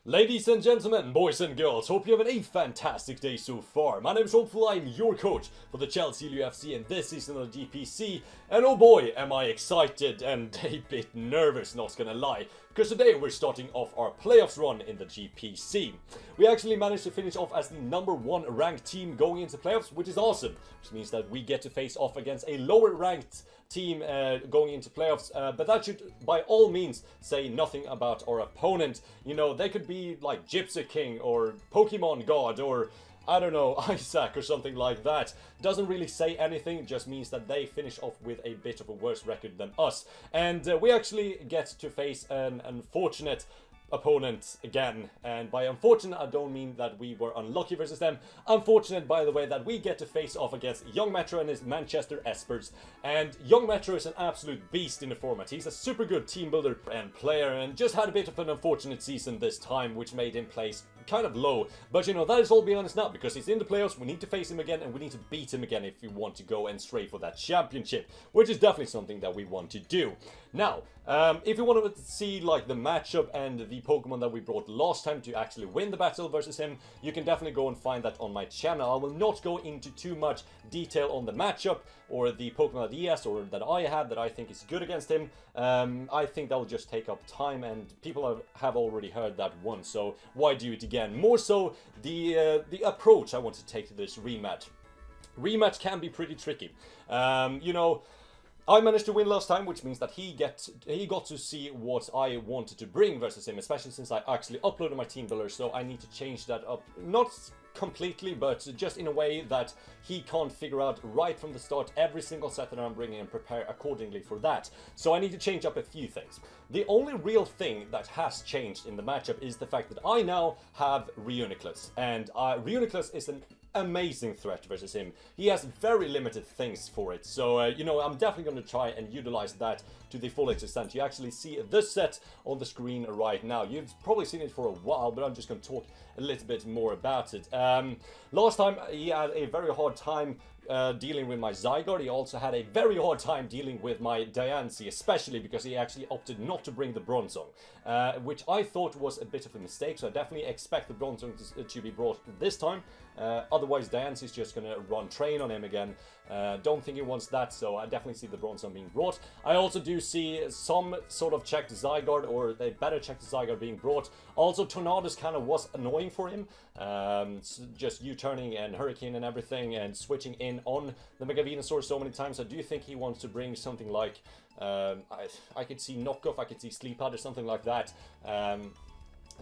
Ladies and gentlemen, boys and girls, hope you're having a fantastic day so far. My name is Strompfel, I'm your coach for the Chelsealeo FC and this season of the GPC. And oh boy, am I excited and a bit nervous, not gonna lie. Because today we're starting off our playoffs run in the GPC. We actually managed to finish off as the #1 ranked team going into playoffs, which is awesome. Which means that we get to face off against a lower ranked team going into playoffs, but that should by all means say nothing about our opponent. You know, they could be like Gypsy King or Pokemon God or I don't know, Isaac or something like that. Doesn't really say anything, just means that they finish off with a bit of a worse record than us. And we actually get to face an unfortunate opponent again, and by unfortunate I don't mean that we were unlucky versus them. Unfortunate, by the way, that we get to face off against Young Metro and his Manchester Espers. And Young Metro is an absolute beast in the format. He's a super good team builder and player, and just had a bit of an unfortunate season this time, which made him place kind of low. But you know, that is all be honest now, because he's in the playoffs. We need to face him again, and we need to beat him again if we want to go and stray for that championship, which is definitely something that we want to do. Now, if you want to see like the matchup and the Pokemon that we brought last time to actually win the battle versus him, you can definitely go and find that on my channel. I will not go into too much detail on the matchup or the Pokemon that he has or that I have that I think is good against him. I think that will just take up time, and people have already heard that once, so why do it again? More so the approach I want to take to this rematch. Rematch can be pretty tricky. You know, I managed to win last time, which means that he got to see what I wanted to bring versus him, especially since I actually uploaded my team builder, so I need to change that up. Not completely, but just in a way that he can't figure out right from the start every single set that I'm bringing and prepare accordingly for that. So I need to change up a few things. The only real thing that has changed in the matchup is the fact that I now have Reuniclus, and Reuniclus is an amazing threat versus him. He has very limited things for it, so you know, I'm definitely going to try and utilize that to the full extent. You actually see this set on the screen right now. You've probably seen it for a while, but I'm just going to talk a little bit more about it. Last time he had a very hard time dealing with my Zygarde. He also had a very hard time dealing with my Diancie, especially because he actually opted not to bring the Bronzong, which I thought was a bit of a mistake, so I definitely expect the Bronzong to be brought this time. Otherwise, Diancie is just going to run train on him again. Don't think he wants that, so I definitely see the Bronzong being brought. I also do see some sort of checked Zygarde, or a better checked Zygarde being brought. Also, Tornadus kind of was annoying for him. Just U-turning and Hurricane and everything, and switching in on the Mega Venusaur so many times. I do think he wants to bring something like, I could see Knockoff, I could see Sleep Pad or something like that.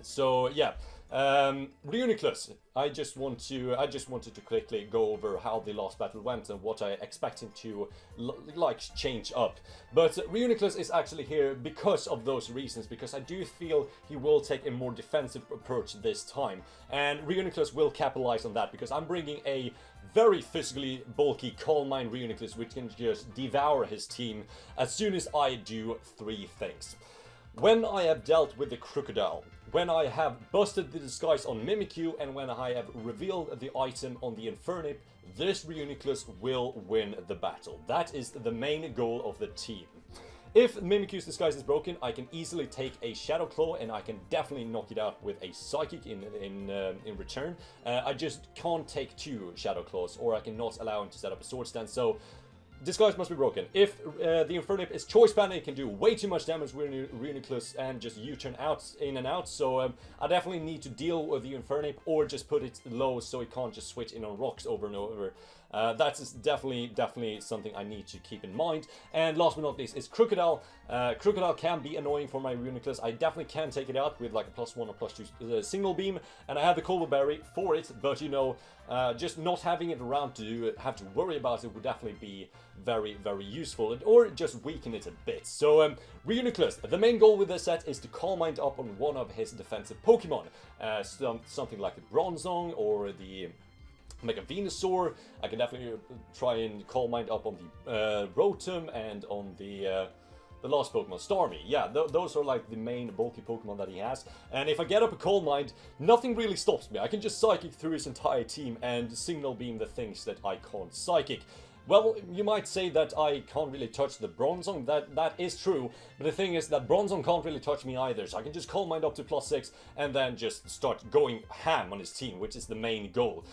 So yeah, Reuniclus, I just wanted to quickly go over how the last battle went and what I expect him to like change up. But Reuniclus is actually here because of those reasons, because I do feel he will take a more defensive approach this time, and Reuniclus will capitalize on that, because I'm bringing a very physically bulky Calm Mind Reuniclus, which can just devour his team as soon as I do 3 things. When I have dealt with the Crocodile, when I have busted the disguise on Mimikyu, and when I have revealed the item on the Infernip, this Reuniclus will win the battle. That is the main goal of the team. If Mimikyu's disguise is broken, I can easily take a Shadow Claw, and I can definitely knock it out with a Psychic in return. I just can't take 2 Shadow Claws, or I cannot allow him to set up a Sword Stand, so disguise must be broken. If the Infernip is Choice Band, it can do way too much damage with Reuniclus and just U-turn out, in and out, so I definitely need to deal with the Infernip, or just put it low so it can't just switch in on rocks over and over. That is definitely something I need to keep in mind. And last but not least is Crocodile. Crocodile can be annoying for my Reuniclus. I definitely can take it out with like a +1 or +2 Signal Beam, and I have the Cobble Berry for it, but you know, just not having it around to have to worry about it would definitely be very useful, or just weaken it a bit. So Reuniclus, the main goal with this set is to Calm Mind up on one of his defensive Pokemon, something like the Bronzong or the Mega Venusaur. I can definitely try and Calm Mind up on the Rotom and on the last Pokemon, Starmie. Yeah, those are like the main bulky Pokemon that he has. And if I get up a Calm Mind, nothing really stops me. I can just Psychic through his entire team and Signal Beam the things that I can't Psychic. Well, you might say that I can't really touch the Bronzong. That is true, but the thing is that Bronzong can't really touch me either, so I can just calm mine up to +6 and then just start going ham on his team, which is the main goal.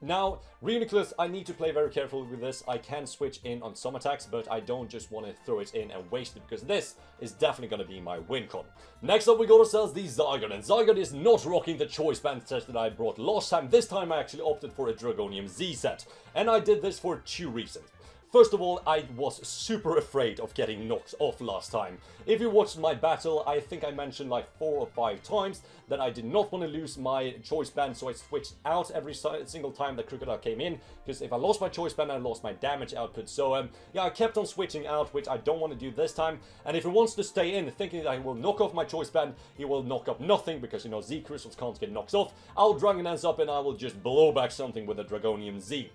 Now, Reuniclus, I need to play very carefully with this. I can switch in on some attacks, but I don't just want to throw it in and waste it, because this is definitely going to be my win con. Next up, we got ourselves the Zygarde, and Zygarde is not rocking the choice band set that I brought last time. This time I actually opted for a Dragonium Z set, and I did this for 2 reasons. First of all, I was super afraid of getting knocked off last time. If you watched my battle, I think I mentioned like 4 or 5 times that I did not want to lose my choice band, so I switched out every single time that Crocodile came in, because if I lost my choice band, I lost my damage output. So yeah, I kept on switching out, which I don't want to do this time. And if he wants to stay in thinking that I will knock off my choice band, he will knock up nothing, because, you know, Z crystals can't get knocked off. I'll Dragon Dance up and I will just blow back something with a Dragonium Z.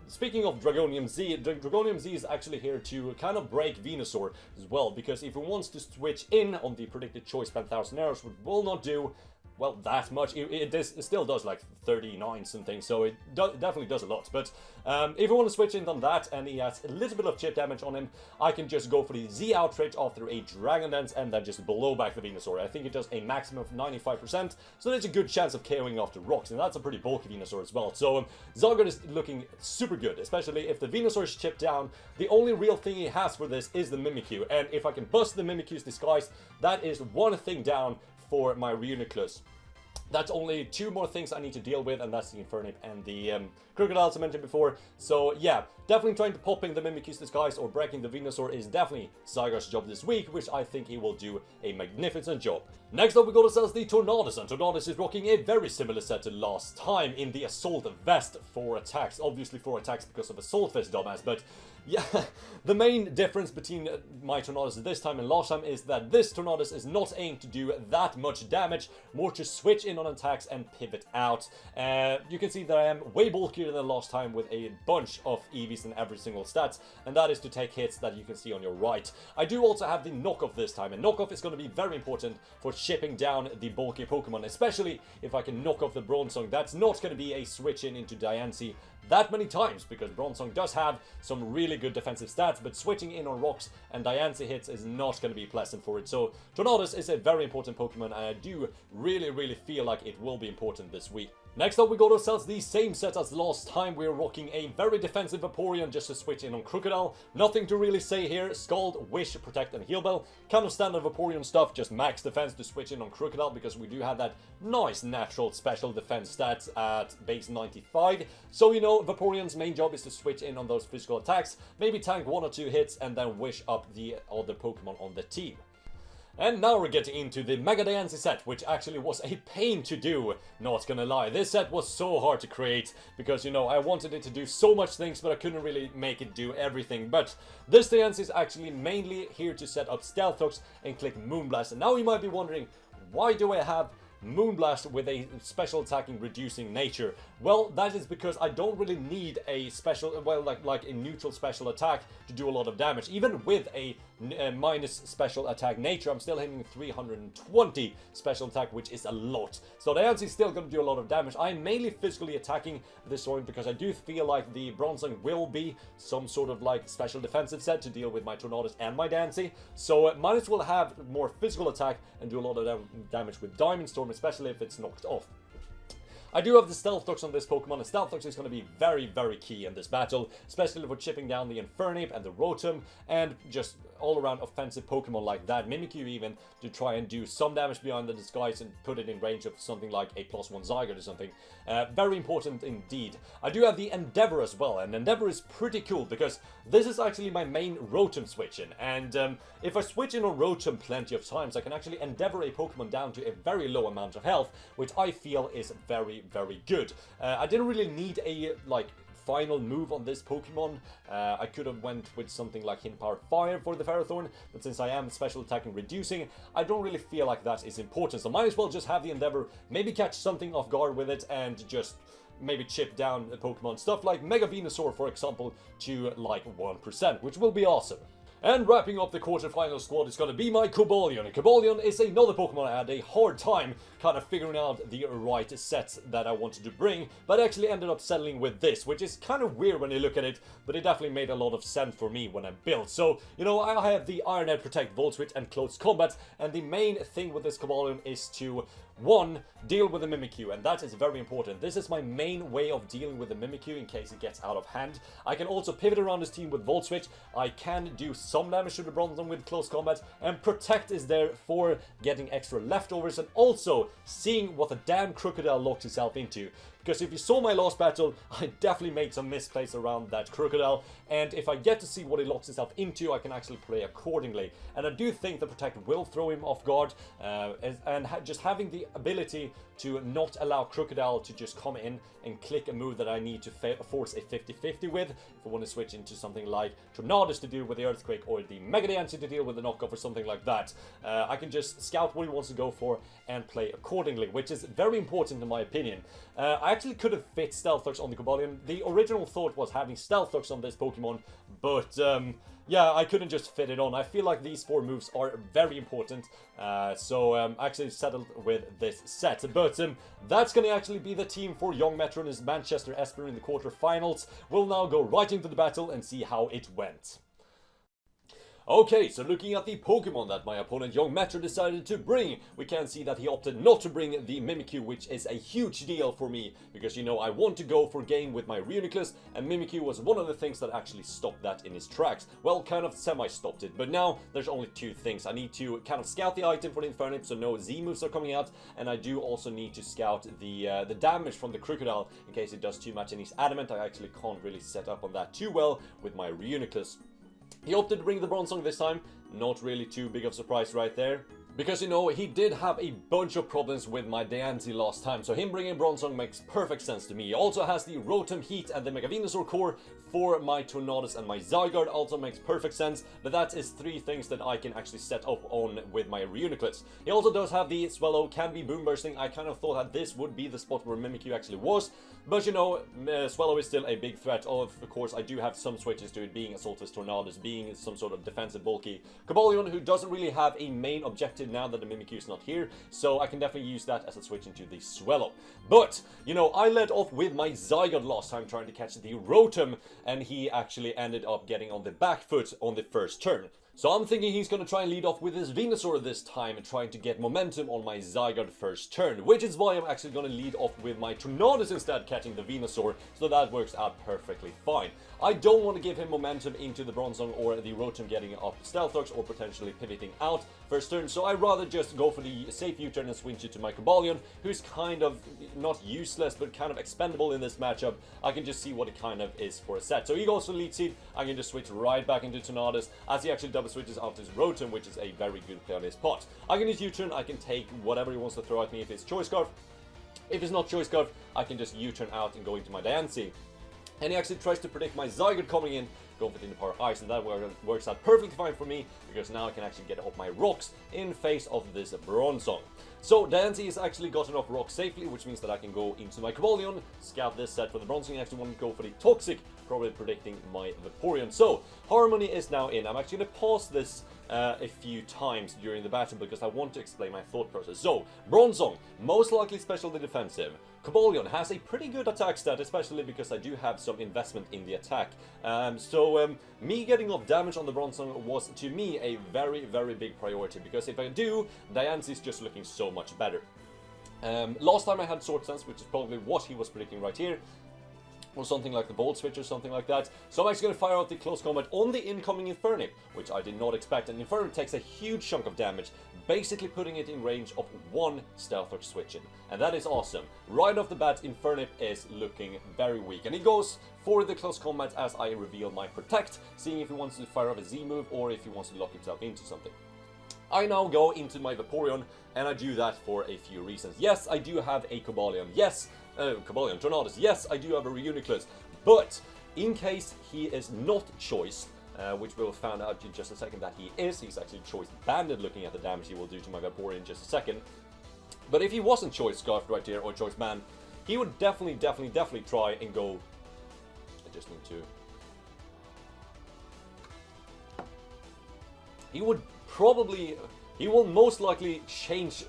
Speaking of Dragonium Z, Dragonium Z is actually here to kind of break Venusaur as well, because if he wants to switch in on the predicted choice band 1000 arrows, which will not do, well, that much. It still does like 39 something, so it definitely does a lot. But if you want to switch in on that and he has a little bit of chip damage on him, I can just go for the Z outrage after a Dragon Dance and then just blow back the Venusaur. I think it does a maximum of 95%, so there's a good chance of KOing off the rocks, and that's a pretty bulky Venusaur as well. So Zygarde is looking super good, especially if the Venusaur is chipped down. The only real thing he has for this is the Mimikyu, and if I can bust the Mimikyu's disguise, that is one thing down for my Reuniclus. That's only 2 more things I need to deal with, and that's the Infernape and the Crocodiles I mentioned before. So yeah, definitely trying to pop in the Mimikyu's disguise or breaking the Venusaur is definitely Zygarde's job this week, which I think he will do a magnificent job. Next up, we got ourselves the Tornadus, and Tornadus is rocking a very similar set to last time in the Assault Vest 4 attacks. Obviously 4 attacks because of Assault Vest, dumbass, but yeah, the main difference between my Tornadus this time and last time is that this Tornadus is not aimed to do that much damage, more to switch in on attacks and pivot out. You can see that I am way bulkier than last time with a bunch of EVs in every single stats, and that is to take hits that you can see on your right. I do also have the knockoff this time, and knockoff is going to be very important for chipping down the bulky Pokemon, especially if I can knock off the Bronzong. That's not going to be a switch in into Diancie that many times, because Bronzong does have some really good defensive stats, but switching in on rocks and Diancie hits is not going to be pleasant for it. So Tornadus is a very important Pokemon, and I do really feel like it will be important this week. Next up, we got ourselves the same set as last time. We're rocking a very defensive Vaporeon just to switch in on Crocodile. Nothing to really say here. Scald, Wish, Protect, and Heal Bell. Kind of standard Vaporeon stuff, just max defense to switch in on Crocodile, because we do have that nice natural special defense stats at base 95. So, you know, Vaporeon's main job is to switch in on those physical attacks, maybe tank 1 or 2 hits, and then wish up the other Pokemon on the team. And now we're getting into the Mega Diancie set, which actually was a pain to do, not gonna lie. This set was so hard to create, because, you know, I wanted it to do so much things, but I couldn't really make it do everything. But this Diancie is actually mainly here to set up Stealth Hooks and click Moonblast. And now you might be wondering, why do I have Moonblast with a special attacking reducing nature? Well, that is because I don't really need a special, well, like a neutral special attack to do a lot of damage. Even with a minus special attack nature, I'm still hitting 320 special attack, which is a lot. So Diancie is still going to do a lot of damage. I'm mainly physically attacking this one because I do feel like the Bronzong will be some sort of like special defensive set to deal with my Tornadus and my Diancie. So might as well have more physical attack and do a lot of damage with Diamond Storm, especially if it's knocked off. I do have the Stealth Hooks on this Pokemon, and Stealth Hooks is going to be very key in this battle, especially for chipping down the Infernape and the Rotom, and just all-around offensive Pokemon like that, Mimikyu even, to try and do some damage behind the disguise and put it in range of something like a +1 Zygarde or something. Very important indeed. I do have the Endeavor as well, and Endeavor is pretty cool because this is actually my main Rotom switch in, and if I switch in on Rotom plenty of times, I can actually Endeavor a Pokemon down to a very low amount of health, which I feel is very good. I didn't really need a final move on this Pokemon. I could have went with something like Hidden Power Fire for the Ferrothorn, but since I am special attacking reducing, I don't really feel like that is important, so might as well just have the Endeavor, maybe catch something off guard with it, and just maybe chip down the Pokemon. Stuff like Mega Venusaur, for example, to like 1%, which will be awesome. And wrapping up the quarterfinal squad is going to be my Cobalion. Cobalion is another Pokemon I had a hard time kind of figuring out the right sets that I wanted to bring, but I actually ended up settling with this, which is kind of weird when you look at it, but it definitely made a lot of sense for me when I built. So, you know, I have the Iron Head, Protect, Volt Switch, and Close Combat, and the main thing with this Cobalion is to, one, deal with the Mimikyu, and that is very important. This is my main way of dealing with the Mimikyu in case it gets out of hand. I can also pivot around this team with Volt Switch. I can do some damage to the Bronzong with Close Combat, and Protect is there for getting extra leftovers and also seeing what the damn Crocodile locks itself into. Because if you saw my last battle, I definitely made some misplays around that Crocodile, and if I get to see what it locks itself into, I can actually play accordingly. And I do think the Protect will throw him off guard, and just having the ability to not allow Crocodile to just come in and click a move that I need to force a 50-50 with, if I want to switch into something like Tornadus to deal with the Earthquake, or the Mega Diancie to deal with the knockoff or something like that. I can just scout what he wants to go for and play accordingly, which is very important in my opinion. I actually could have fit Stealth Thugs on the Cobalion. The original thought was having Stealth Thugs on this Pokemon, but yeah, I couldn't just fit it on. I feel like these 4 moves are very important, so I actually settled with this set. But that's going to actually be the team for Young Metro and his Manchester Esper in the quarterfinals. We'll now go right into the battle and see how it went. Okay, so looking at the Pokemon that my opponent Young Metro decided to bring, we can see that he opted not to bring the Mimikyu, which is a huge deal for me, because, you know, I want to go for game with my Reuniclus, and Mimikyu was one of the things that actually stopped that in his tracks. Well, kind of semi-stopped it, but now there's only 2 things. I need to kind of scout the item for the Infernape, so no Z-moves are coming out, and I do also need to scout the damage from the Crocodile, in case it does too much and he's adamant. I actually can't really set up on that too well with my Reuniclus. He opted to bring the Bronzong this time, not really too big of a surprise right there. Because, you know, he did have a bunch of problems with my Diancie last time, so him bringing Bronzong makes perfect sense to me. He also has the Rotom Heat and the Mega Venusaur core for my Tornadus and my Zygarde, also makes perfect sense, but that is 3 things that I can actually set up on with my Reuniclus. He also does have the Swallow, can be Boom Bursting. I kind of thought that this would be the spot where Mimikyu actually was, but, you know, Swallow is still a big threat. Of course, I do have some switches to it, being Assault Vest Tornadus, being some sort of defensive bulky Cobalion, who doesn't really have a main objective now that the Mimikyu is not here, so I can definitely use that as a switch into the Swallow. But, you know, I led off with my Zygarde last time trying to catch the Rotom, and he actually ended up getting on the back foot on the first turn. So I'm thinking he's going to try and lead off with his Venusaur this time, trying to get momentum on my Zygarde first turn, which is why I'm actually going to lead off with my Tornadus instead, catching the Venusaur, so that works out perfectly fine. I don't want to give him momentum into the Bronzong or the Rotom getting up Stealth Thugs or potentially pivoting out first turn, so I'd rather just go for the safe U-turn and switch it to my Cobalion, who's kind of not useless but kind of expendable in this matchup. I can just see what it kind of is for a set. So he goes for Lead Seed, I can just switch right back into Tornadus as he actually double switches out his Rotom, which is a very good play on his part. I can use U-turn, I can take whatever he wants to throw at me if it's Choice Scarf. If it's not Choice Scarf, I can just U-turn out and go into my Diancie. And he actually tries to predict my Zygarde coming in, go for the Power Ice, and that works out perfectly fine for me, because now I can actually get off my rocks in face of this Bronzong. So Diancie has actually gotten off rocks safely, which means that I can go into my Cobalion, scout this set for the Bronzong. I actually want to go for the Toxic, probably predicting my Vaporeon. So Harmony is now in. I'm actually going to pause this a few times during the battle because I want to explain my thought process. So Bronzong, most likely specially defensive. Cobalion has a pretty good attack stat, especially because I do have some investment in the attack. Me getting off damage on the Bronzong was, to me, a very, very big priority, because if I do, Diancie is just looking so much better. Last time I had Sword Sense, which is probably what he was predicting right here, or something like the Volt Switch or something like that. So I'm actually going to fire out the Close Combat on the incoming Infernape, which I did not expect. And Infernape takes a huge chunk of damage, basically putting it in range of 1 Stealth Thugs switch in. And that is awesome. Right off the bat, Infernape is looking very weak. And he goes for the Close Combat as I reveal my Protect, seeing if he wants to fire off a Z move or if he wants to lock himself into something. I now go into my Vaporeon, and I do that for a few reasons. Yes, I do have a Cobalion. Yes, Cobalion, Tornadus. Yes, I do have a Reuniclus. But in case he is not Choice, which we'll find out in just a second that he is, he's actually Choice Banded, looking at the damage he will do to my Vaporeon in just a second. But if he wasn't Choice Scarfed right here, or Choice Band, he would definitely try and go... I just need to... he would probably, he will most likely change.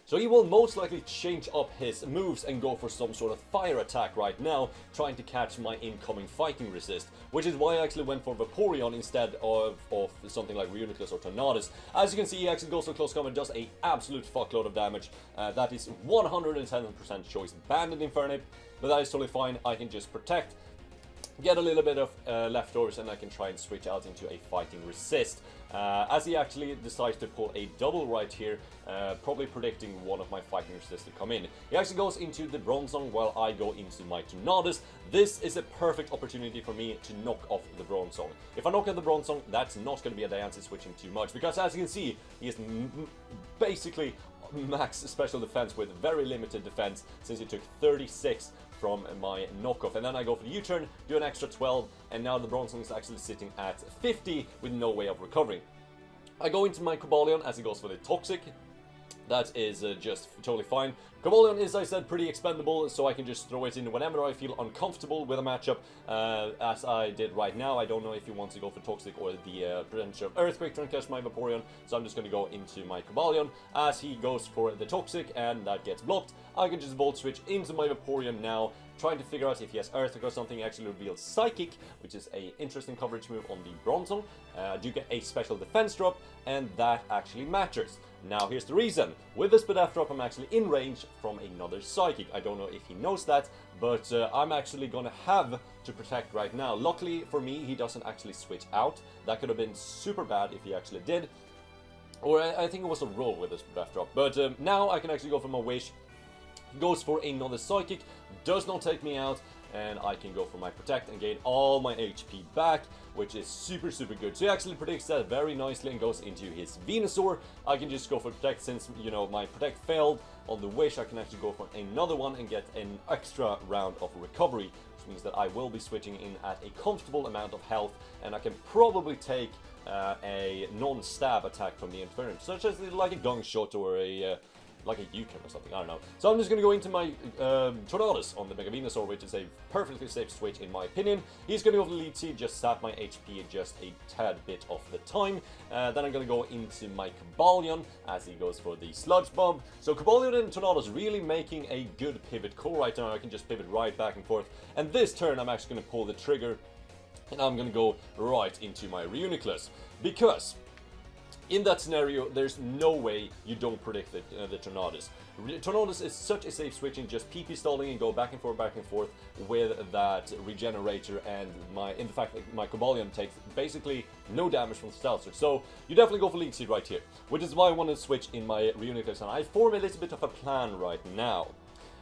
So he will most likely change up his moves and go for some sort of fire attack right now, trying to catch my incoming Viking resist, which is why I actually went for Vaporeon instead of something like Reuniclus or Tornadus. As you can see, he actually goes for close combat, does a absolute fuckload of damage. That is 110% choice banded Infernape, but that is totally fine. I can just protect, get a little bit of leftovers, and I can try and switch out into a fighting resist. As he actually decides to pull a double right here, probably predicting one of my fighting resists to come in. He actually goes into the Bronzong while I go into my Tornadus. This is a perfect opportunity for me to knock off the Bronzong. If I knock out the Bronzong, that's not going to be a Diancie switching too much, because as you can see, he is basically max special defense with very limited defense, since he took 36 from my knockoff. And then I go for the U-turn, do an extra 12, and now the Bronzong is actually sitting at 50 with no way of recovering. I go into my Cobalion as he goes for the Toxic. That is just totally fine. Cobalion is, I said, pretty expendable, so I can just throw it in whenever I feel uncomfortable with a matchup, as I did right now. I don't know if he wants to go for Toxic or the potential of Earthquake to catch my Vaporeon, so I'm just going to go into my Cobalion as he goes for the Toxic, and that gets blocked. I can just Volt Switch into my Vaporeon now, trying to figure out if he has Earthquake or something. He actually reveals Psychic, which is a interesting coverage move on the Bronzong. I do get a special defense drop, and that actually matters. Now here's the reason. With the Speed F drop, I'm actually in range from another Psychic. I don't know if he knows that, but I'm actually gonna have to protect right now. Luckily for me, he doesn't actually switch out. That could have been super bad if he actually did. Or I think it was a roll with the Speed F drop. But now I can actually go for my Wish. Goes for another Psychic, does not take me out, and I can go for my Protect and gain all my HP back, which is super good. So he actually predicts that very nicely and goes into his Venusaur. I can just go for Protect, since, you know, my Protect failed on the Wish. I can actually go for another one and get an extra round of recovery, which means that I will be switching in at a comfortable amount of health, and I can probably take a non-stab attack from the Infernape, such as like a Gunshot or a like a U-turn or something, I don't know. So I'm just going to go into my Tornadus on the Mega Venusaur, which is a perfectly safe switch in my opinion. He's going to go for the Lead Seed, just sap my HP just a tad bit of the time. Then I'm going to go into my Cobalion as he goes for the Sludge Bomb. So Cobalion and Tornadus really making a good pivot call right now. I can just pivot right back and forth. And this turn I'm actually going to pull the trigger, and I'm going to go right into my Reuniclus, because in that scenario, there's no way you don't predict the Tornadus. Tornadus is such a safe switch in just PP stalling and go back and forth with that Regenerator, and in the fact that my Cobalion takes basically no damage from Stealth Search. So you definitely go for Lead Seed right here, which is why I want to switch in my Reuniclus, and I form a little bit of a plan right now.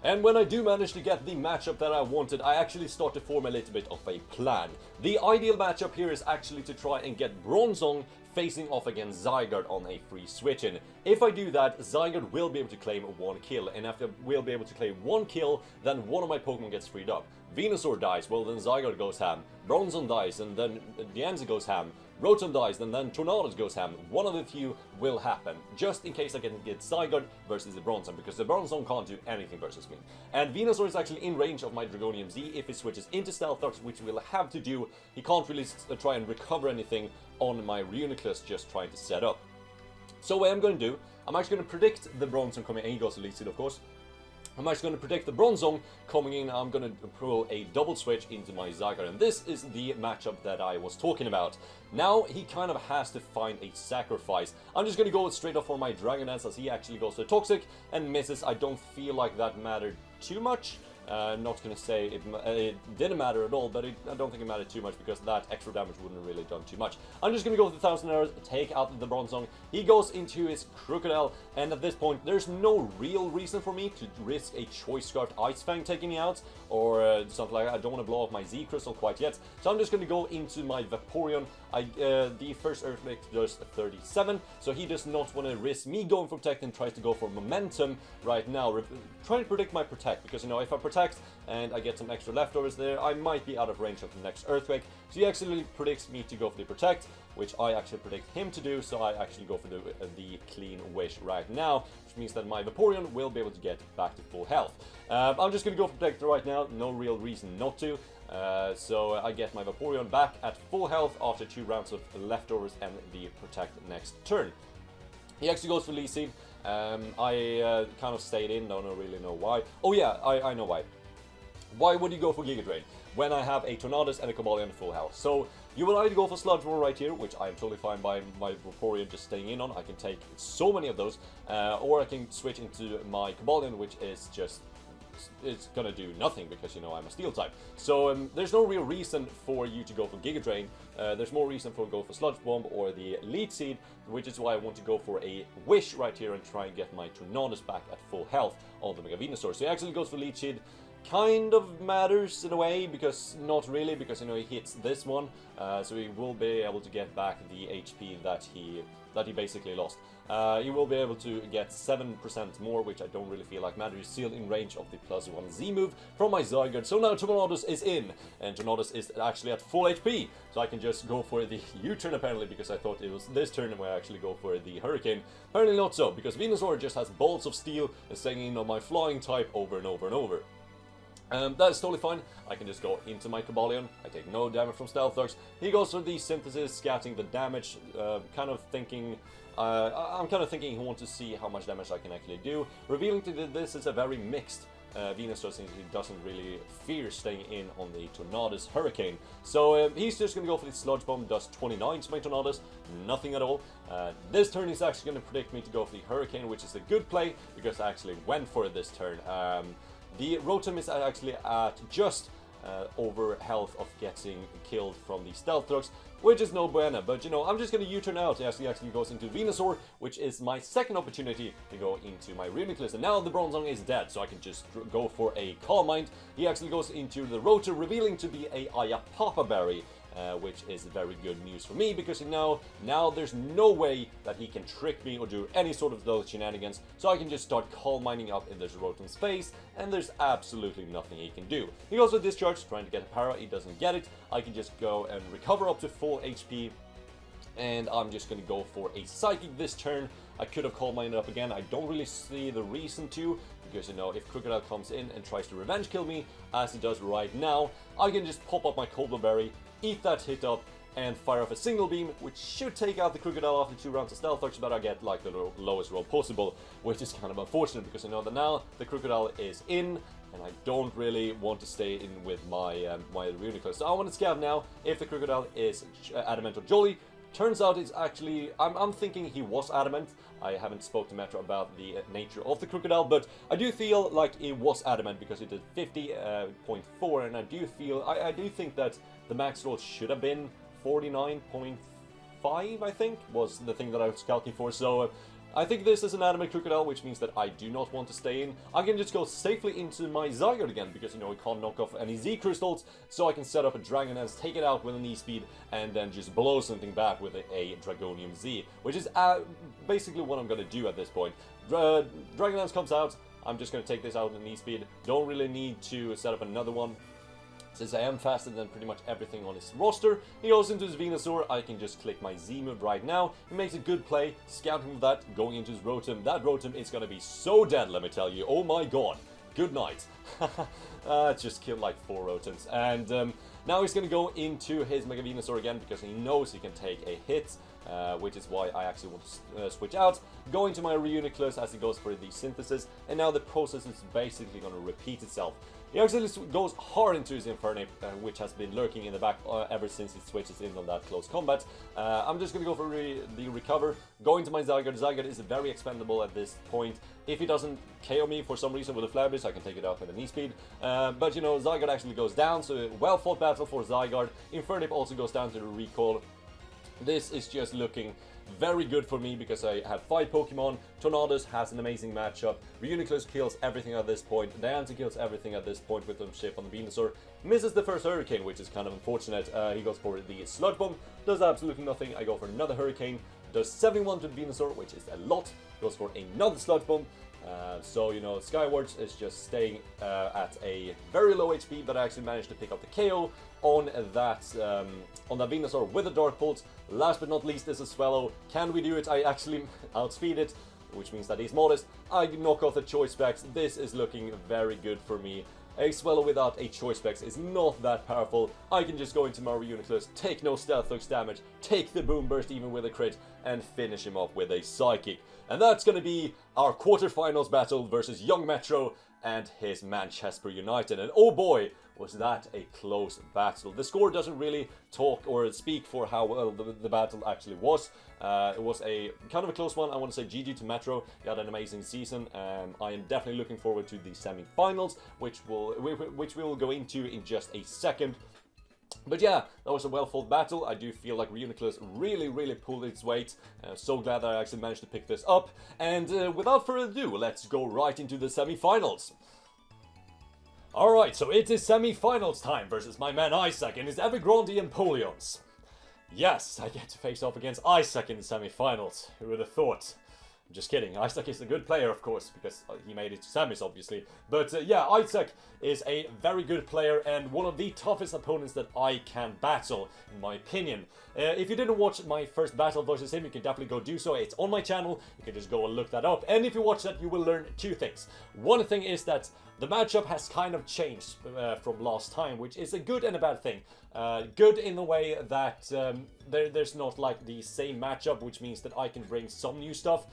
And when I do manage to get the matchup that I wanted, I actually start to form a little bit of a plan. The ideal matchup here is actually to try and get Bronzong facing off against Zygarde on a free switch-in. If I do that, Zygarde will be able to claim one kill, and after we'll be able to claim one kill, then one of my Pokemon gets freed up. Venusaur dies, well then Zygarde goes ham. Bronzong dies, and then Diancie goes ham. Rotom dies, and then Tornadus goes ham. One of the few will happen, just in case I can get Zygarde versus the Bronzong, because the Bronzong can't do anything versus me. And Venusaur is actually in range of my Dragonium Z if it switches into Stealth Darts, which we'll have to do. He can't really try and recover anything on my Reuniclus just trying to set up. So what I'm going to do, I'm actually going to predict the Bronzong coming in. He goes to Lead Seed, of course. I'm actually going to predict the Bronzong coming in. I'm going to pull a double switch into my Zygarde, and this is the matchup that I was talking about. Now he kind of has to find a sacrifice. I'm just going to go straight off for my Dragon Dance as he actually goes to Toxic and misses. I don't feel like that mattered too much. I'm not going to say it didn't matter at all, but I don't think it mattered too much, because that extra damage wouldn't have really done too much. I'm just going to go with the 1000 Arrows, take out the Bronzong. He goes into his Crocodile, and at this point, there's no real reason for me to risk a Choice Scarf Ice Fang taking me out, or something like that. I don't want to blow off my Z Crystal quite yet, so I'm just going to go into my Vaporeon. The first Earthquake does 37, so he does not want to risk me going for Protect and tries to go for Momentum right now, trying to predict my Protect, because, you know, if I Protect and I get some extra leftovers there, I might be out of range of the next Earthquake. So he actually predicts me to go for the Protect, which I actually predict him to do, so I actually go for the Clean Wish right now, which means that my Vaporeon will be able to get back to full health. I'm just going to go for Protect right now, no real reason not to. So I get my Vaporeon back at full health after 2 rounds of leftovers and the protect next turn. He actually goes for Leaf Seed. I kind of stayed in, don't really know why. Oh yeah, I know why. Why would you go for Giga Drain when I have a Tornadus and a Cobalion full health? So you will either go for Sludge Bomb right here, which I'm totally fine by my Vaporeon just staying in on. I can take so many of those, or I can switch into my Cobalion, which is just, it's gonna do nothing because, you know, I'm a Steel type. So there's no real reason for you to go for Giga Drain. There's more reason for go for Sludge Bomb or the Leech Seed, which is why I want to go for a Wish right here and try and get my Tornadus back at full health on the Mega Venusaur. So he actually goes for Leech Seed. Kind of matters in a way, because not really, because, you know, he hits this one, so he will be able to get back the HP that he basically lost. He will be able to get 7% more, which I don't really feel like matters. He's still in range of the +1 Z move from my Zygarde. So now Tornadus is in, and Tornadus is actually at full HP, so I can just go for the U-turn apparently, because I thought it was this turn where I actually go for the Hurricane. Apparently not so, because Venusaur just has Bolts of Steel and staying in on my Flying type over and over and over. That is totally fine. I can just go into my Cobalion. I take no damage from Stealth Dogs. He goes for the Synthesis, scouting the damage, kind of thinking... I'm kind of thinking he wants to see how much damage I can actually do. Revealing to this is a very mixed Venusaur, since he doesn't really fear staying in on the Tornadus Hurricane. So he's just going to go for the Sludge Bomb, does 29 to my Tornadus, nothing at all. This turn he's actually going to predict me to go for the Hurricane, which is a good play, because I actually went for it this turn. The Rotom is actually at just over health of getting killed from the Stealth Dogs, which is no bueno, but you know, I'm just going to U-turn out as he actually goes into Venusaur, which is my second opportunity to go into my Reuniclus, and now the Bronzong is dead, so I can just go for a Calm Mind. He actually goes into the Rotom, revealing to be a Ayapapa Berry, which is very good news for me, because now there's no way that he can trick me or do any sort of those shenanigans, so I can just start Calm Minding up in this Rotom space, and there's absolutely nothing he can do. He goes with Discharge, trying to get a Para, he doesn't get it. I can just go and recover up to full HP, and I'm just going to go for a Psychic this turn. I could have Calm Minded up again, I don't really see the reason to, because, you know, if Crocodile comes in and tries to revenge kill me, as he does right now, I can just pop up my Cold Berry, eat that hit up, and fire off a single beam, which should take out the Crocodile after 2 rounds of Stealth Dogs, but I get like the lowest roll possible, which is kind of unfortunate, because I know that now the Crocodile is in, and I don't really want to stay in with my my Reuniclus. So I want to scout now if the Crocodile is Adamant or Jolly. Turns out it's actually, I'm thinking he was Adamant. I haven't spoke to Metro about the nature of the Crocodile, but I do feel like it was Adamant, because it did 50.4, and I do feel, I do think that the max roll should have been 49.5, I think, was the thing that I was scouting for. So I think this is an Adamant Crocodile, which means that I do not want to stay in. I can just go safely into my Zygarde again, because, you know, we can't knock off any Z Crystals, so I can set up a Dragon Dance, take it out with an E-Speed, and then just blow something back with a Dragonium Z, which is basically what I'm going to do at this point. Dragon Dance comes out, I'm just going to take this out in E-Speed, don't really need to set up another one. Since I am faster than pretty much everything on his roster, he goes into his Venusaur. I can just click my Z move right now. He makes a good play, scouting with that, going into his Rotom. That Rotom is going to be so dead, let me tell you. Oh my god. Good night. Just killed like 4 Rotoms. And now he's going to go into his Mega Venusaur again, because he knows he can take a hit. Which is why I actually want to switch out, go into my Reuniclus as he goes for the Synthesis, and now the process is basically going to repeat itself. He actually goes hard into his Infernape, which has been lurking in the back ever since he switches in on that close combat. I'm just going to go for the Recover, go into my Zygarde. Zygarde is very expendable at this point. If he doesn't KO me for some reason with a Flabber's, I can take it out with an E-Speed. But, you know, Zygarde actually goes down, so well-fought battle for Zygarde. Infernape also goes down to the Recall. This is just looking very good for me, because I have 5 Pokemon. Tornadus has an amazing matchup. Reuniclus kills everything at this point. Diancie kills everything at this point with the ship on the Venusaur. Misses the first Hurricane, which is kind of unfortunate. He goes for the Sludge Bomb. Does absolutely nothing. I go for another Hurricane. Does 71 to the Venusaur, which is a lot. Goes for another Sludge Bomb. So, you know, Skywards is just staying at a very low HP, but I actually managed to pick up the KO on that Venusaur with a Dark Pulse. Last but not least is a Swallow. Can we do it? I actually outspeed it, which means that he's modest. I knock off the Choice Specs. This is looking very good for me. A Swallow without a choice specs is not that powerful. I can just go into my Reuniclus, take no Stealth Looks damage, take the Boom Burst even with a crit, and finish him off with a Psychic. And that's going to be our quarterfinals battle versus Young Metro and his Manchester United. And oh boy, was that a close battle. The score doesn't really talk or speak for how well the battle actually was. It was a kind of a close one. I want to say GG to Metro. You had an amazing season. I am definitely looking forward to the semi-finals, which we will go into in just a second. But yeah, that was a well-fought battle. I do feel like Reuniclus really pulled its weight. So glad that I actually managed to pick this up. And without further ado, let's go right into the semi-finals. Alright, so it is semi-finals time versus my man Isaac and his Evergrande Empoleons. Yes, I get to face off against Isaac in the semi-finals. Who would have thought? I'm just kidding. Isaac is a good player, of course, because he made it to semis, obviously. But yeah, Isaac is a very good player and one of the toughest opponents that I can battle, in my opinion. If you didn't watch my first battle versus him, you can definitely go do so. It's on my channel. You can just go and look that up. And if you watch that, you will learn two things. One thing is that the matchup has kind of changed from last time, which is a good and a bad thing. Good in the way that there's not like the same matchup, which means that I can bring some new stuff,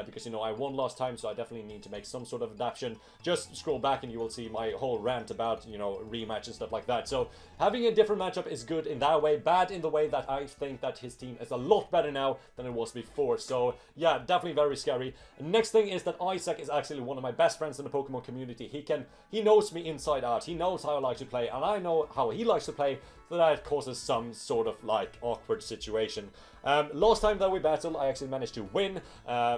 because, you know, I won last time, so I definitely need to make some sort of adaptation. Just scroll back and you will see my whole rant about, you know, rematch and stuff like that. So having a different matchup is good in that way, bad in the way that I think that his team is a lot better now than it was before. So yeah, definitely very scary. Next thing is that Isaac is actually one of my best friends in the Pokemon community. He knows me inside out. He knows how I like to play, and I know how he likes to play. So that causes some sort of like awkward situation. Last time that we battled, I actually managed to win.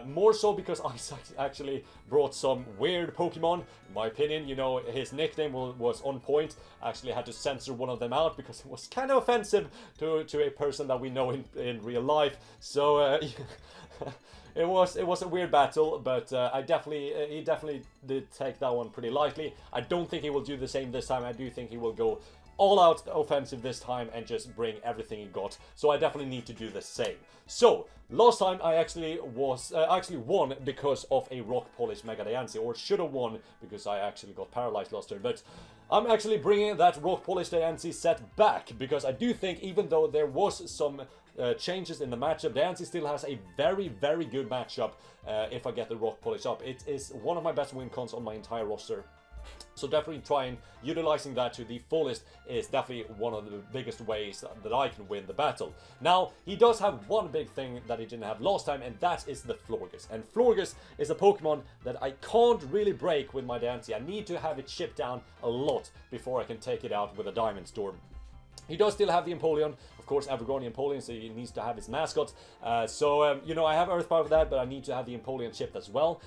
More so because Isaac actually brought some weird Pokemon. In my opinion, you know, his nickname was on point. I actually had to censor one of them out because it was kind of offensive to a person that we know in real life. So it was a weird battle, but he definitely did take that one pretty lightly. I don't think he will do the same this time. I do think he will go all-out offensive this time and just bring everything he got. So I definitely need to do the same. So last time I actually won because of a Rock Polish Mega Diancie, or should have won because I actually got paralyzed last turn. But I'm actually bringing that Rock Polish Diancie set back because I do think, even though there was some changes in the matchup, Diancie still has a very good matchup if I get the Rock Polish up. It is one of my best win cons on my entire roster. So definitely trying utilizing that to the fullest is definitely one of the biggest ways that I can win the battle. Now, he does have one big thing that he didn't have last time, and that is the Florges. And Florges is a Pokemon that I can't really break with my Diancie. I need to have it chipped down a lot before I can take it out with a Diamond Storm. He does still have the Empoleon, of course, Evergrande Empoleon, so he needs to have his mascot. You know, I have Earth Power for that, but I need to have the Empoleon chipped as well.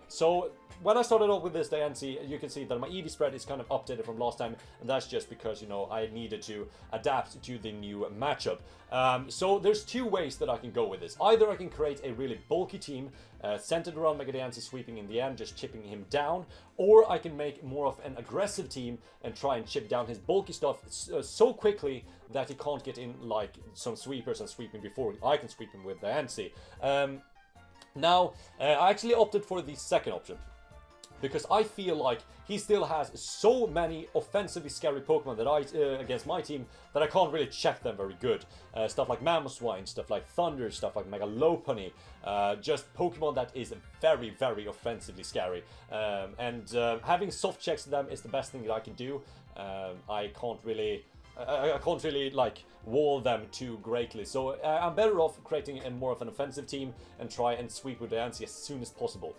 So when I started off with this Diancie, you can see that my EV spread is kind of updated from last time, and that's just because, you know, I needed to adapt to the new matchup. So there's two ways that I can go with this. Either I can create a really bulky team, centered around Mega Diancie sweeping in the end, just chipping him down, or I can make more of an aggressive team and try and chip down his bulky stuff so quickly that he can't get in like some sweepers and sweeping before I can sweep him with Diancie. Now, I actually opted for the second option, because I feel like he still has so many offensively scary Pokemon that against my team that I can't really check them very good. Stuff like Mamoswine, stuff like Thunder, stuff like Mega Lopunny, just Pokemon that is very offensively scary. Having soft checks to them is the best thing that I can do. I can't really like wall them too greatly, so I'm better off creating a more of an offensive team and try and sweep with Diancie as soon as possible,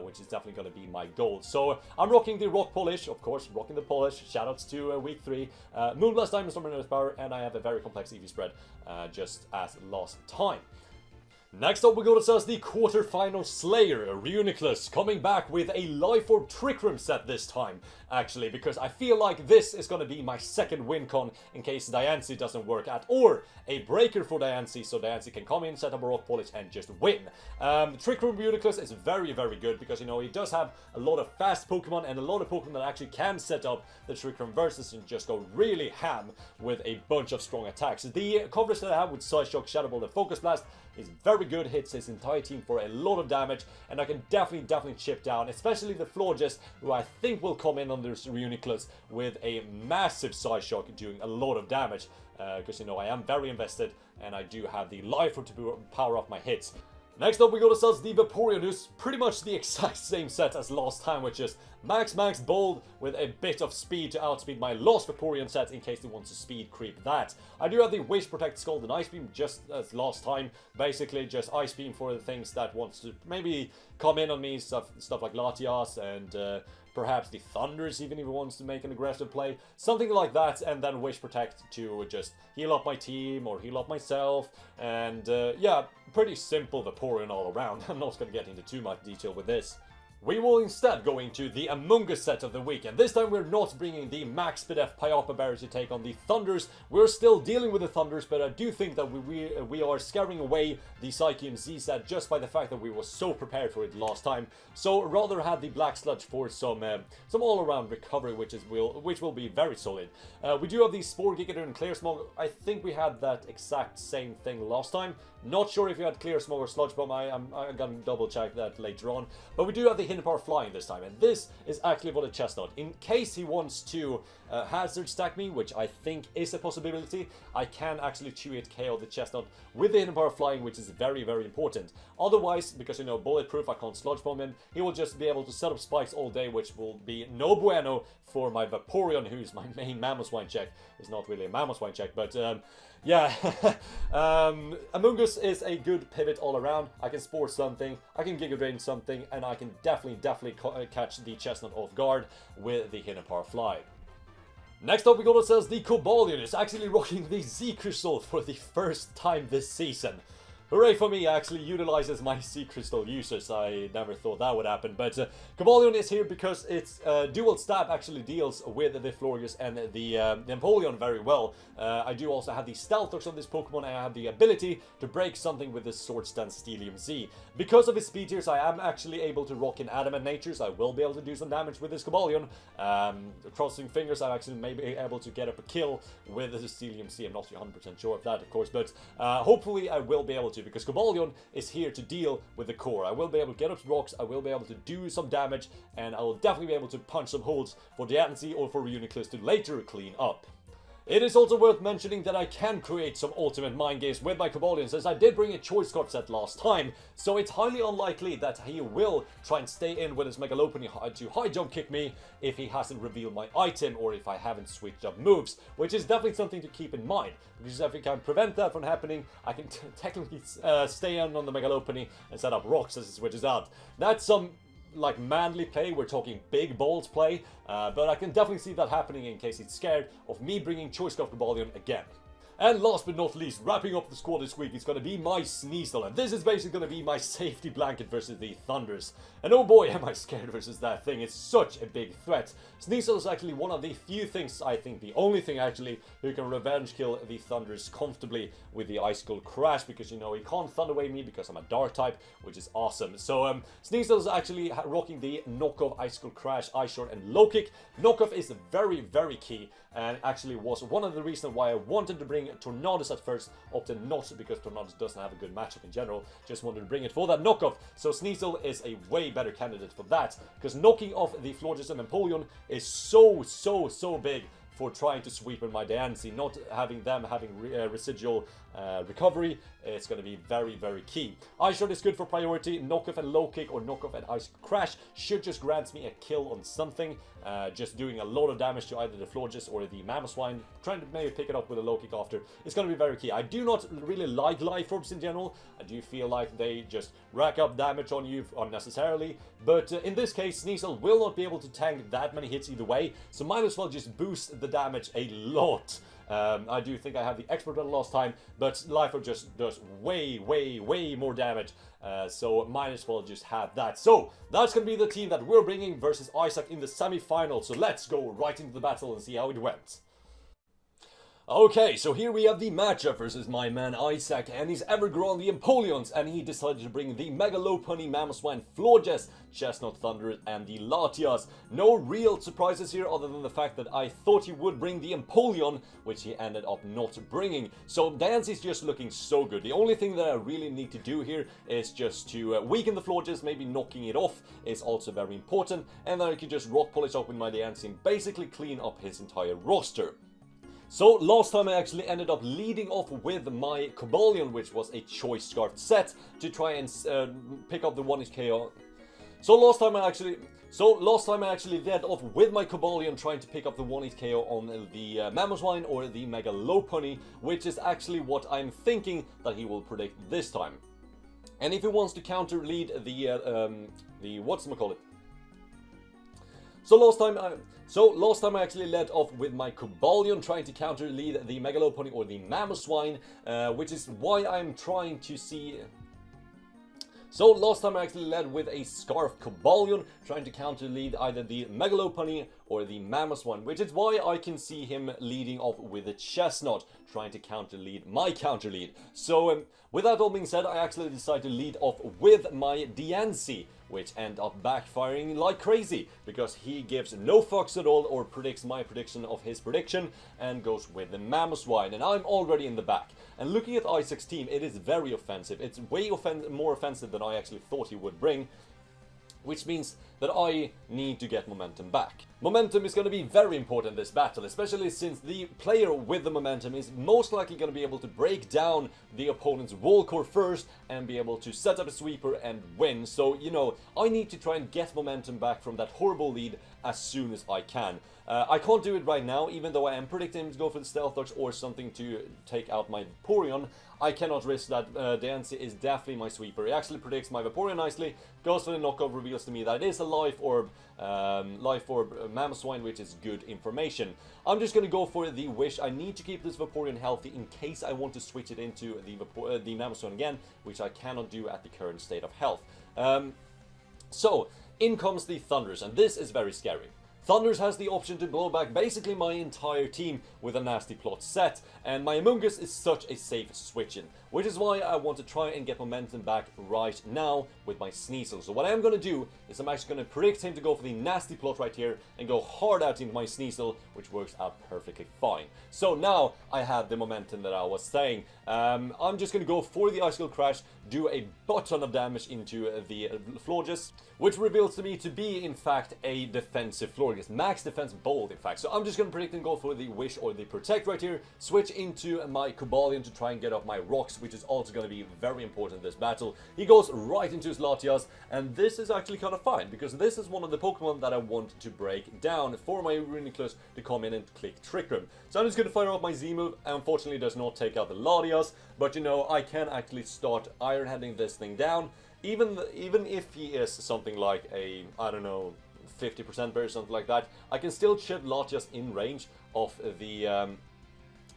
which is definitely going to be my goal. So I'm rocking the Rock Polish, of course, rocking the polish. Shoutouts to week 3, Moonblast, Diamond Storm, and Earth Power, and I have a very complex EV spread, just as last time. Next up, we got ourselves the quarterfinal Slayer, Reuniclus, coming back with a Life Orb Trick Room set this time, actually, because I feel like this is going to be my second win con in case Diancie doesn't work out, or a breaker for Diancie, so Diancie can come in, set up a Rock Polish, and just win. Trick Room Reuniclus is very good because, you know, he does have a lot of fast Pokemon and a lot of Pokemon that actually can set up the Trick Room versus and just go really ham with a bunch of strong attacks. The coverage that I have with Psy Shock, Shadow Ball, and Focus Blast is very very good, hits his entire team for a lot of damage, and I can definitely chip down, especially the Florges, who I think will come in on this Reuniclus with a massive Side Shock doing a lot of damage, because, you know, I am very invested, and I do have the life to power up my hits. Next up, we got ourselves the Vaporeon, who's pretty much the exact same set as last time, which is max bold with a bit of speed to outspeed my last Vaporeon set in case he wants to speed creep that. I do have the Wish, Protect, Scald, and Ice Beam just as last time. Basically, just Ice Beam for the things that wants to maybe come in on me, stuff like Latias and perhaps the Thunders, even if he wants to make an aggressive play. Something like that, and then Wish Protect to just heal up my team or heal up myself. And yeah, pretty simple Vaporeon all around. I'm not going to get into too much detail with this. We will instead go into the Among Us set of the week, and this time we're not bringing the Max Speed F Pyapa Berry to take on the Thunders. We're still dealing with the Thunders, but I do think that we are scaring away the Psychium Z set just by the fact that we were so prepared for it last time. So rather have the Black Sludge for some all-around recovery, which will be very solid. We do have the Spore Gigaton and Clear Smog. I think we had that exact same thing last time. Not sure if you had Clear Smog or Sludge Bomb. I'm gonna double check that later on. But we do have the Hidden Power Flying this time, and this is actually for the Chestnut. In case he wants to Hazard Stack me, which I think is a possibility, I can actually 2-hit KO the Chestnut with the Hidden Power Flying, which is very important. Otherwise, because, you know, Bulletproof, I can't Sludge Bomb him, he will just be able to set up spikes all day, which will be no bueno for my Vaporeon, who's my main Mamoswine check. It's not really a Mamoswine check, but yeah. Among Us is a good pivot all around. I can Spore something, I can Giga Drain something, and I can definitely catch the Chestnut off guard with the Hidden Power Fly. Next up, we got ourselves the Cobalion. It's actually rocking the Z Crystal for the first time this season. Hooray for me, actually utilizes my Sea Crystal users. I never thought that would happen. But Cobalion is here because its dual stab actually deals with the Florius and the Empoleon very well. I do also have the Stealthox on this Pokemon, and I have the ability to break something with the Sword Stand Standish Z. Because of his speed tiers, I am actually able to rock in Adamant Natures. I will be able to do some damage with this Cobalion. Crossing fingers, I actually may be able to get up a kill with the Standish Z. I'm not 100% sure of that, of course, but hopefully I will be able to, because Cobalion is here to deal with the core. I will be able to get up rocks, I will be able to do some damage, and I will definitely be able to punch some holes for Diancie or for Reuniclus to later clean up. It is also worth mentioning that I can create some ultimate mind games with my Cobalion, since I did bring a Choice Scarf set last time, so it's highly unlikely that he will try and stay in with his Mega Lopunny to high jump kick me if he hasn't revealed my item or if I haven't switched up moves, which is definitely something to keep in mind, because if we can prevent that from happening, I can technically stay in on the Mega Lopunny and set up rocks as it switches out. That's some like manly play, we're talking big balls play, but I can definitely see that happening in case he's scared of me bringing Choice Scarf Cobalion again. And last but not least, wrapping up the squad this week, it's going to be my Sneasel, and this is basically going to be my safety blanket versus the Thunders. And oh boy, am I scared versus that thing. It's such a big threat. Sneasel is actually one of the few things, I think the only thing actually, who can revenge kill the Thunders comfortably with the Icicle Crash, because, you know, he can't Thunder Wave me because I'm a Dark type, which is awesome. So Sneasel is actually rocking the knockoff Icicle Crash, Ice Shard, and Low Kick. Knockoff is very key, and actually was one of the reasons why I wanted to bring Tornadus at first, opted not because Tornadus doesn't have a good matchup in general, just wanted to bring it for that knockoff. So Sneasel is a way better candidate for that, because knocking off the Florges and Empoleon is so big for trying to sweep in my Diancie. Not having them having residual recovery, it's going to be very key. Ice Shard is good for priority. Knockoff and Low Kick or Knockoff and Ice Crash should just grant me a kill on something, just doing a lot of damage to either the Florges or the Mamoswine, trying to maybe pick it up with a Low Kick after. It's going to be very key. I do not really like Life Orbs in general. I do feel like they just rack up damage on you unnecessarily, but in this case, Sneasel will not be able to tank that many hits either way, so might as well just boost the damage a lot. I do think I have the expert on last time, but Life Orb just does way more damage, so might as well just have that. So that's going to be the team that we're bringing versus Isaac in the semi-final, so let's go right into the battle and see how it went. Okay, so here we have the matchup versus my man Isaac and his Evergrande the Empoleons, and he decided to bring the Megalopunny, Mamoswine, Florges, Chestnut Thunderers, and the Latias. No real surprises here other than the fact that I thought he would bring the Empoleon, which he ended up not bringing. So Dancy's just looking so good. The only thing that I really need to do here is just to weaken the Florges, maybe knocking it off is also very important, and then I can just rock polish up with my Dancy and basically clean up his entire roster. So last time I actually ended up leading off with my Cobalion, which was a choice scarf set to try and pick up the 1-hit KO. So last time I actually led off with my Cobalion trying to pick up the 1-hit KO on the Mamoswine or the Megalopunny, which is actually what I'm thinking that he will predict this time. And if he wants to counter lead the whatchamacallit. So last time I actually led off with my Cobalion trying to counter lead the Megalopunny or the Mamoswine, which is why I'm trying to see. So last time I actually led with a Scarf Cobalion trying to counter lead either the Megalopunny or the Mamoswine, which is why I can see him leading off with a Chestnut trying to counter lead my counter lead. So with that all being said, I actually decided to lead off with my Diancie, which end up backfiring like crazy because he gives no fucks at all or predicts my prediction of his prediction and goes with the Mamoswine, and I'm already in the back. And looking at Isaac's team, it is very offensive. It's way more offensive than I actually thought he would bring, which means that I need to get momentum back. Momentum is going to be very important in this battle, especially since the player with the momentum is most likely going to be able to break down the opponent's wall core first and be able to set up a sweeper and win. So, you know, I need to try and get momentum back from that horrible lead as soon as I can. I can't do it right now, even though I am predicting him to go for the Stealth Dogs or something to take out my Vaporeon. I cannot risk that. Dancy is definitely my sweeper. He actually predicts my Vaporeon nicely, goes for the knockoff, reveals to me that it is a Life Orb Mamoswine, which is good information. I'm just going to go for the Wish. I need to keep this Vaporeon healthy in case I want to switch it into the Mamoswine again, which I cannot do at the current state of health. So, in comes the Thunders, and this is very scary. Thunders has the option to blow back basically my entire team with a nasty plot set, and my Amoonguss is such a safe switch-in, which is why I want to try and get momentum back right now with my Sneasel. So what I'm going to do is I'm actually going to predict him to go for the nasty plot right here and go hard out into my Sneasel, which works out perfectly fine. So now I have the momentum that I was saying. I'm just going to go for the Icicle Crash, do a butt ton of damage into the Florges, which reveals to me to be, in fact, a defensive Florges. Max defense bold, in fact. So I'm just going to predict and go for the Wish or the Protect right here, switch into my Cobalion to try and get off my Rocks, which is also going to be very important in this battle. He goes right into his Latias, and this is actually kind of fine, because this is one of the Pokemon that I want to break down for my Reuniclus to come in and click Trick Room. So I'm just going to fire off my Z-move. Unfortunately, does not take out the Latias, but you know, I can actually start Iron-Handing this thing down. Even if he is something like a, I don't know, 50% bear or something like that, I can still chip Latias in range of the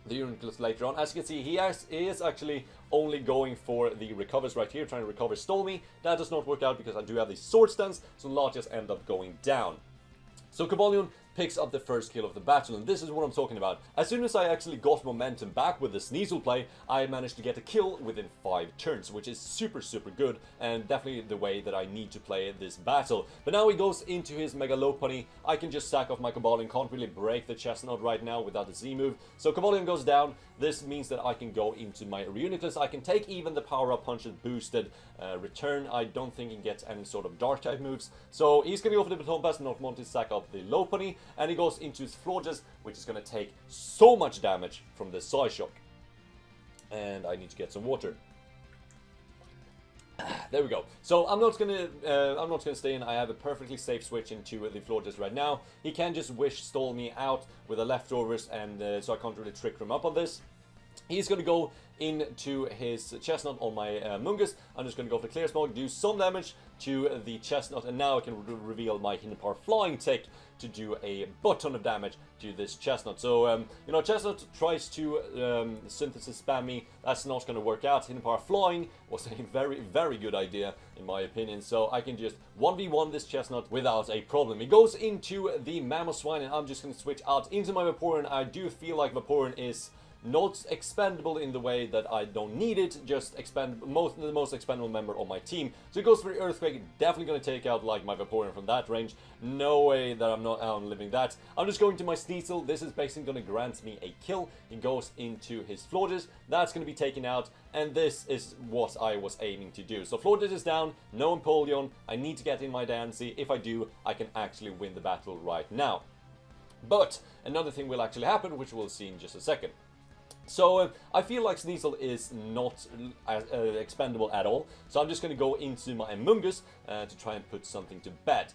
Reuniclus later on. As you can see, he is actually only going for the recovers right here, trying to recover Stormy. That does not work out because I do have the Sword Stance, so Latias end up going down. So Cobalion picks up the first kill of the battle, and this is what I'm talking about. As soon as I actually got momentum back with the Sneasel play, I managed to get a kill within 5 turns, which is super good, and definitely the way that I need to play this battle. But now he goes into his Megalopunny. I can just sack off my Cobalion, can't really break the Chestnut right now without the Z-move. So Cobalion goes down. This means that I can go into my Reuniclus. I can take even the power-up punches boosted return. I don't think he gets any sort of Dark-type moves. So he's going to go for the Baton Pass, not want to sack up the Lopunny. And he goes into his Florges, which is going to take so much damage from this Psyshock. And I need to get some water. There we go. So I'm not gonna stay in. I have a perfectly safe switch into the Florges right now. He can just Wish stall me out with the leftovers, and so I can't really trick him up on this. He's going to go into his Chestnut on my Mungus. I'm just going to go for Clear Smoke, do some damage, to the chestnut, and now I can reveal my hidden power flying tech to do a butt ton of damage to this chestnut. So, you know, chestnut tries to synthesis spam me. That's not going to work out. Hidden power flying was a very, very good idea in my opinion. So I can just 1v1 this chestnut without a problem. He goes into the Mamoswine, and I'm just going to switch out into my Vaporeon. I do feel like Vaporeon is not expendable in the way that I don't need it, just the most expendable member on my team. So he goes for the Earthquake, definitely going to take out like my Vaporeon from that range. No way that I'm not outliving that. I'm just going to my Sneasel. This is basically going to grant me a kill. He goes into his Florges, that's going to be taken out, and this is what I was aiming to do. So Florges is down, no Empoleon, I need to get in my Dancy. If I do, I can actually win the battle right now. But another thing will actually happen, which we'll see in just a second. So, I feel like Sneasel is not expendable at all, so I'm just going to go into my Amoonguss to try and put something to bed.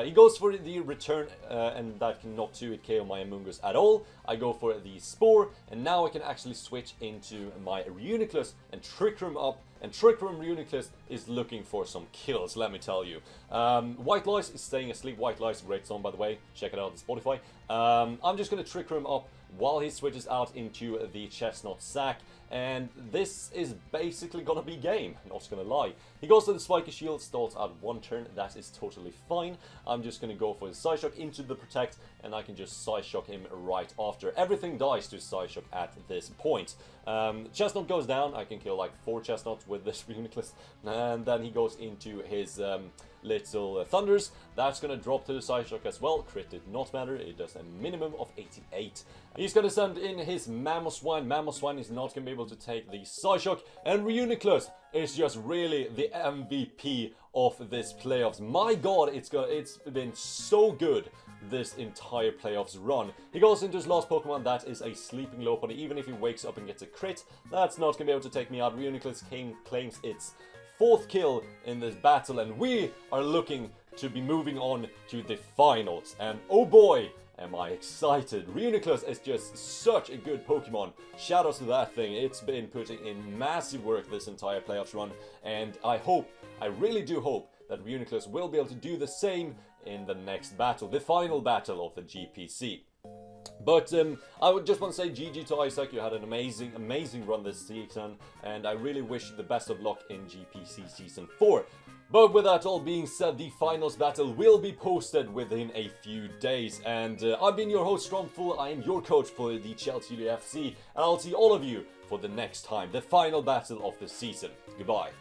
He goes for the return, and that can not 2-hit KO my Amoonguss at all. I go for the Spore, and now I can actually switch into my Reuniclus and Trick Room up. And Trick Room Reuniclus is looking for some kills, let me tell you. White Lice is staying asleep. White Lice, great song by the way. Check it out on Spotify. I'm just going to Trick Room up while he switches out into the Chestnut Sack. And this is basically gonna be game, not gonna lie. He goes to the Spiky Shield, stalls out 1 turn, that is totally fine. I'm just gonna go for the Psyshock into the Protect, and I can just Psyshock him right after. Everything dies to Psyshock at this point. Chestnut goes down, I can kill like 4 Chestnuts with this Reuniclus, and then he goes into his little Thunders. That's gonna drop to the Psyshock as well. Crit did not matter, it does a minimum of 88. He's gonna send in his Mamoswine. Mamoswine is not gonna be able to take the Psyshock, and Reuniclus is just really the MVP of this playoffs. My god, it's been so good this entire playoffs run. He goes into his last Pokemon, that is a Sleeping Lopunny. Even if he wakes up and gets a crit, that's not gonna be able to take me out. Reuniclus claims its 4th kill in this battle, and we are looking to be moving on to the finals. And oh boy, am I excited. Reuniclus is just such a good Pokemon. Shoutouts to that thing. It's been putting in massive work this entire playoffs run, and I really do hope that Reuniclus will be able to do the same in the next battle, the final battle of the GPC. But I would just want to say GG to Isaac. You had an amazing run this season, and I really wish you the best of luck in GPC Season 4. But with that all being said, the finals battle will be posted within a few days. And I've been your host, Strompfel. I am your coach for the Chelsealeo FC, and I'll see all of you for the next time, the final battle of the season. Goodbye.